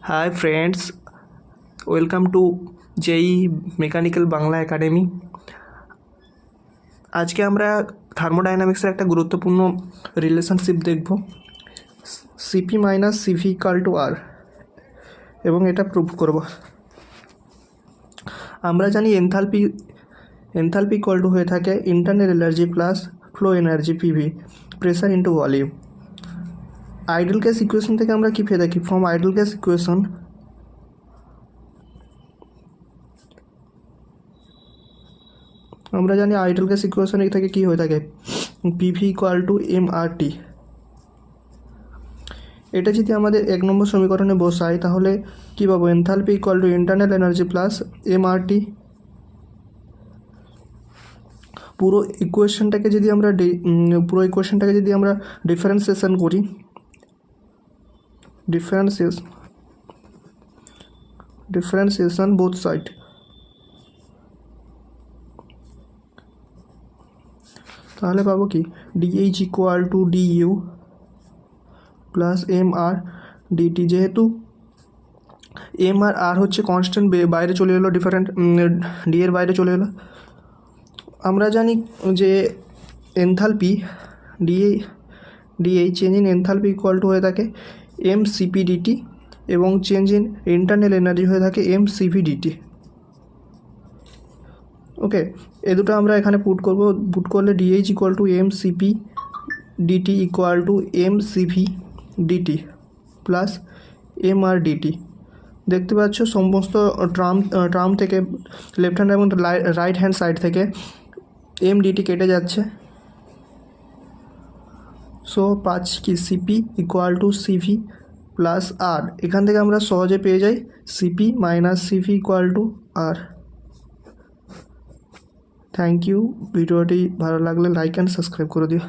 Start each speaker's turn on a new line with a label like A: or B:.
A: High friends, welcome to JE mechanical Bangla academy. আজকে আমরা থার্মোডাইনামিক্সের একটা গুরুত্বপূর্ণ রিলেশনশিপ দেখব, CP minus CV equal to R, এবং এটা প্রুভ করব। আমরা জানি এনথালপি ইকুয়াল টু হয়ে থাকে internal energy plus flow energy PV, pressure into volume. Idol gas equation থেকে আমরা কী পেয়ে থাকি? ফ্রম আইডল গ্যাস ইকুয়েশন আমরা জানি আইডল গ্যাস ইকুয়েশন থেকে কী হয়ে থাকে, PV equal to M R টি। এটা যদি আমাদের 1 নম্বর সমীকরণে বসাই তাহলে কী পাবো? Enthalpy equal to internal energy plus M R T. পুরো ইকুয়েশনটাকে যদি আমরা ডিফারেন্সিয়েশন করি, ডিফারেন্সিয়েশন বোথ সাইড, তাহলে পাবো কি? DH equal to dU plus M R dT. যেহেতু এম আর আর হচ্ছে কনস্ট্যান্ট, বাইরে চলে এলো, ডিফারেন্ট ডি এর বাইরে চলে এলো। আমরা জানি যে enthalpy dH change in enthalpy equal to হয়ে থাকে এম সিপি ডিটি, এবং চেঞ্জ ইন ইন্টারনাল এনার্জি হয়ে থাকে এম সিভি ডিটি। ওকে, এ দুটো আমরা এখানে পুট করলে dH equal to m Cp dT equal to m Cv dT plus M R dT. দেখতে পাচ্ছ সমস্ত ট্রাম থেকে লেফট হ্যান্ড এবং রাইট হ্যান্ড সাইড থেকে এম ডিটি কেটে যাচ্ছে। সো পাচ্ছি কি? Cp equal two CV plus R. এখান থেকে আমরা সহজে পেয়ে যাই Cp minus CV equal to R. Thank you. ভিডিওটি ভালো লাগলে লাইক অ্যান্ড সাবস্ক্রাইব করে দিও।